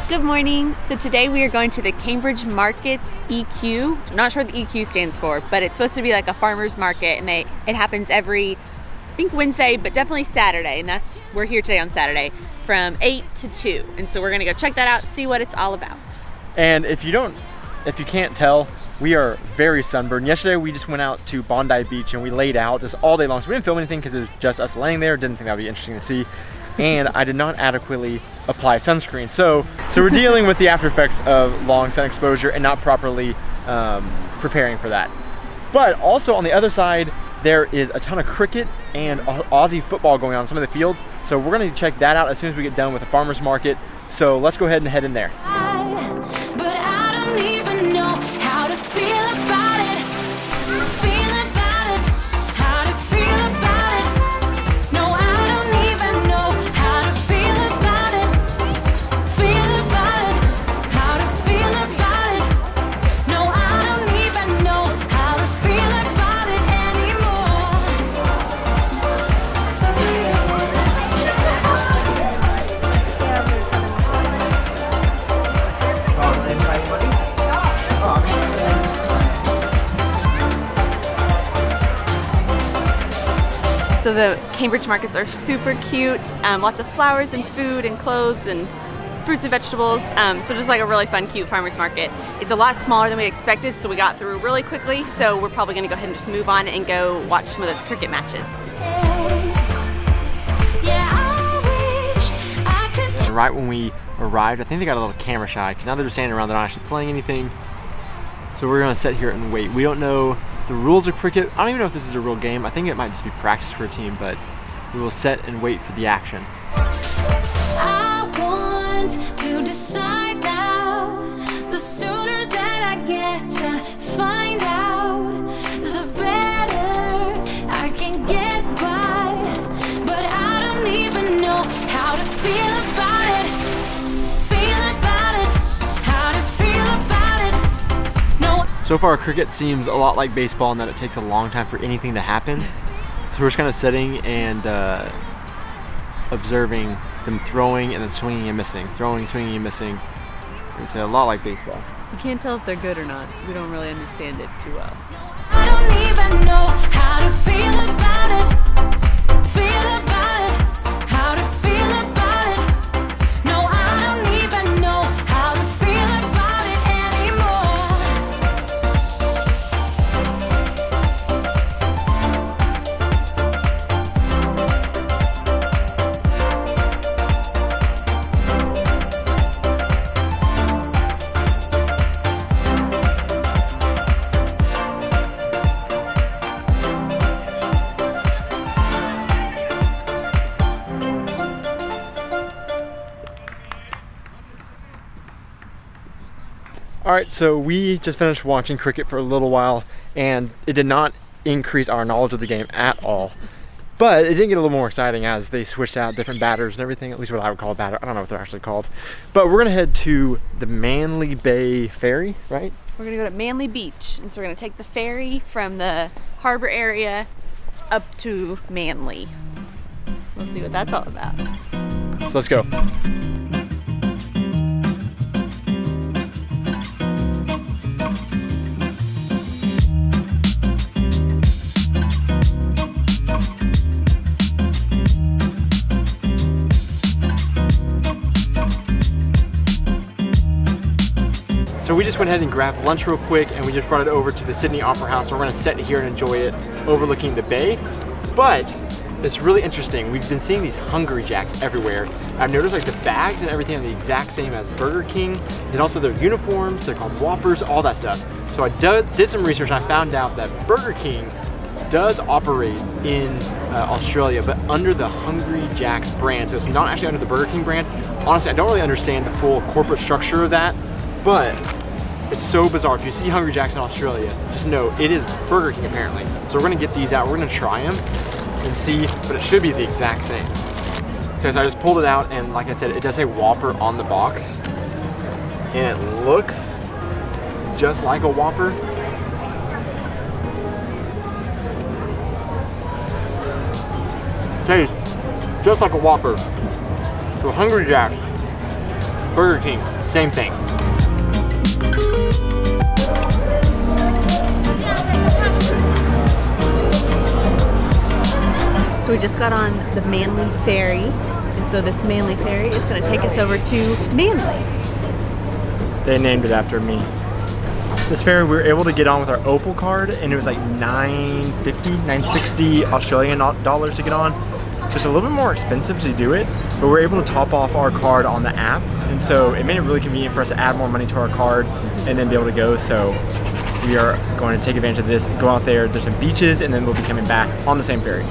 Good morning. So today we are going to the Cambridge Markets EQ. I'm not sure what the EQ stands for, but it's supposed to be like a farmer's market, and it happens every, I think Wednesday, but definitely Saturday, and we're here today on Saturday from 8 to 2. And so we're gonna go check that out, see what it's all about. And if you can't tell, we are very sunburned. Yesterday we just went out to Bondi Beach and we laid out just all day long. So we didn't film anything because it was just us laying there. Didn't think that would be interesting to see. And I did not adequately apply sunscreen. So we're dealing with the after effects of long sun exposure and not properly preparing for that. But also on the other side, there is a ton of cricket and Aussie football going on in some of the fields. So we're gonna check that out as soon as we get done with the farmer's market. So let's go ahead and head in there. So the Cambridge markets are super cute, lots of flowers and food and clothes and fruits and vegetables, so just like a really fun, cute farmer's market. It's a lot smaller than we expected, so we got through really quickly, so we're probably gonna go ahead and just move on and go watch some of those cricket matches. And right when we arrived, I think they got a little camera shy, because now they're just standing around, they're not actually playing anything. So we're gonna sit here and wait. We don't know the rules of cricket. I don't even know if this is a real game. I think it might just be practice for a team, but we will sit and wait for the action. I want to decide now. The sooner that I get to find out, the better I can get by. But I don't even know how to feel about it. So far, cricket seems a lot like baseball in that it takes a long time for anything to happen. So we're just kind of sitting and observing them throwing and then swinging and missing. Throwing, swinging, and missing. It's a lot like baseball. You can't tell if they're good or not. We don't really understand it too well. I don't even know how to feel about it. Feel about it. How to feel about it. No, I don't even know how to feel about it anymore. All right, so we just finished watching cricket for a little while, and it did not increase our knowledge of the game at all. But it did get a little more exciting as they switched out different batters and everything, at least what I would call a batter. I don't know what they're actually called. But we're gonna head to the Manly Bay Ferry, right? We're gonna go to Manly Beach, and so we're gonna take the ferry from the harbor area up to Manly. Let's see what that's all about. So let's go. So we just went ahead and grabbed lunch real quick, and we just brought it over to the Sydney Opera House. We're gonna sit here and enjoy it overlooking the bay. But it's really interesting. We've been seeing these Hungry Jacks everywhere. I've noticed like the bags and everything are the exact same as Burger King, and also their uniforms, they're called Whoppers, all that stuff. So I did some research and I found out that Burger King does operate in Australia, but under the Hungry Jacks brand. So it's not actually under the Burger King brand. Honestly, I don't really understand the full corporate structure of that, but it's so bizarre. If you see Hungry Jacks in Australia, just know it is Burger King apparently. So we're gonna get these out, we're gonna try them and see, but it should be the exact same. So I just pulled it out, and like I said, it does say Whopper on the box, and it looks just like a Whopper. Tastes just like a Whopper. So Hungry Jacks, Burger King, Same thing. So we just got on the Manly Ferry, and so this Manly Ferry is going to take us over to Manly. They named it after me. This ferry, we were able to get on with our Opal card, and it was like $9.60 Australian dollars to get on. So it's a little bit more expensive to do it, but we're able to top off our card on the app, and so it made it really convenient for us to add more money to our card and then be able to go. So we are going to take advantage of this, go out there, there's some beaches, and then we'll be coming back on the same ferry.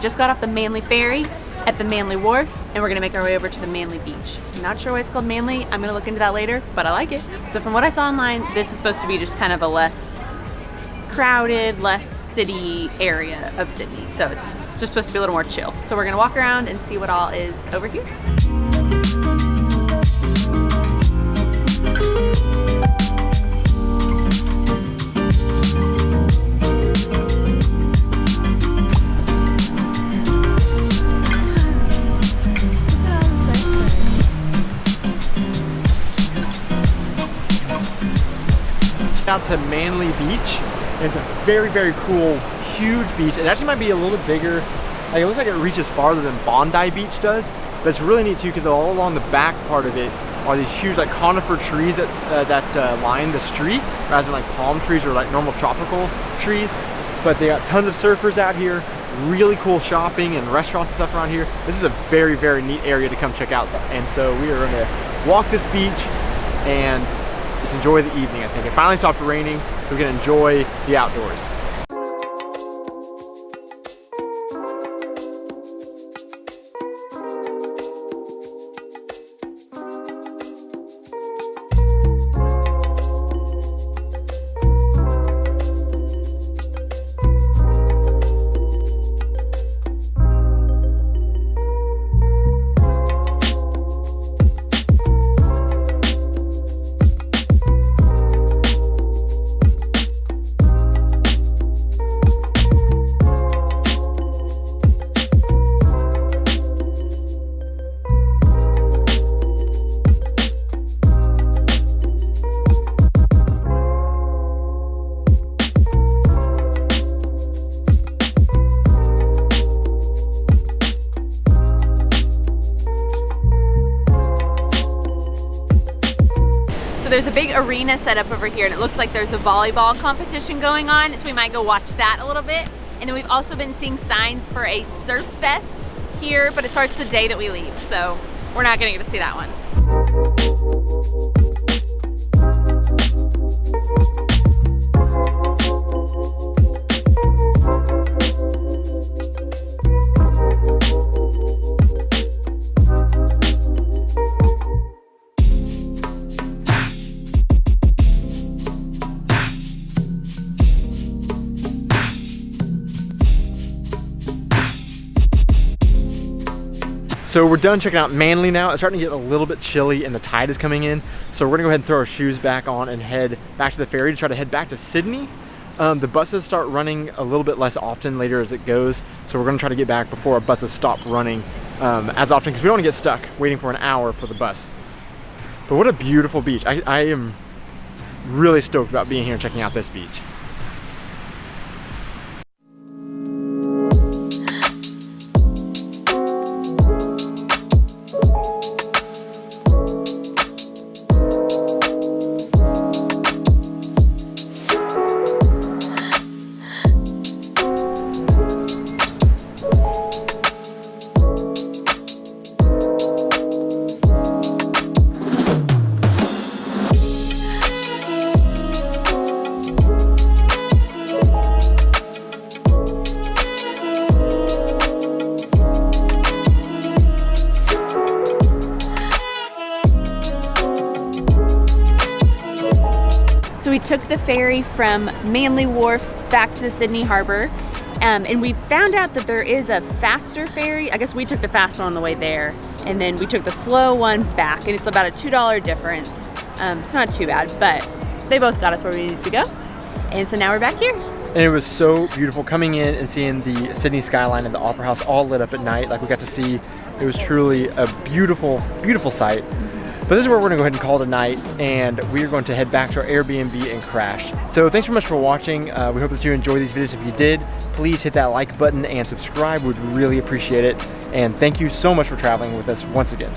Just got off the Manly Ferry at the Manly Wharf, and we're gonna make our way over to the Manly Beach. I'm not sure why it's called Manly. I'm gonna look into that later, but I like it. So from what I saw online, this is supposed to be just kind of a less crowded, less city area of Sydney. So it's just supposed to be a little more chill. So we're gonna walk around and see what all is over here. Out to Manly Beach, and it's a very, very cool, huge beach. It actually might be a little bit bigger. Like, it looks like it reaches farther than Bondi Beach does, but it's really neat too because all along the back part of it are these huge like conifer trees that line the street rather than like palm trees or like normal tropical trees. But they got tons of surfers out here, really cool shopping and restaurants and stuff around here. This is a very, very neat area to come check out, and so we are going to walk this beach and just enjoy the evening. I think it finally stopped raining, so we can enjoy the outdoors. There's a big arena set up over here, and it looks like there's a volleyball competition going on, so we might go watch that a little bit. And then we've also been seeing signs for a surf fest here, but it starts the day that we leave, so we're not gonna get to see that one. So we're done checking out Manly now. It's starting to get a little bit chilly and the tide is coming in. So we're gonna go ahead and throw our shoes back on and head back to the ferry to try to head back to Sydney. The buses start running a little bit less often later as it goes. So we're gonna try to get back before our buses stop running as often, because we don't wanna get stuck waiting for an hour for the bus. But what a beautiful beach. I am really stoked about being here and checking out this beach. So we took the ferry from Manly Wharf back to the Sydney Harbor, And we found out that there is a faster ferry. I guess we took the fast one on the way there, and then we took the slow one back, and it's about a $2 difference. It's not too bad, but they both got us where we needed to go. And so now we're back here. And it was so beautiful coming in and seeing the Sydney skyline and the Opera House all lit up at night. Like we got to see, it was truly a beautiful, beautiful sight. But this is where we're gonna go ahead and call it a night, and we are going to head back to our Airbnb and crash. So thanks so much for watching. We hope that you enjoy these videos. If you did, please hit that like button and subscribe. We'd really appreciate it. And thank you so much for traveling with us once again.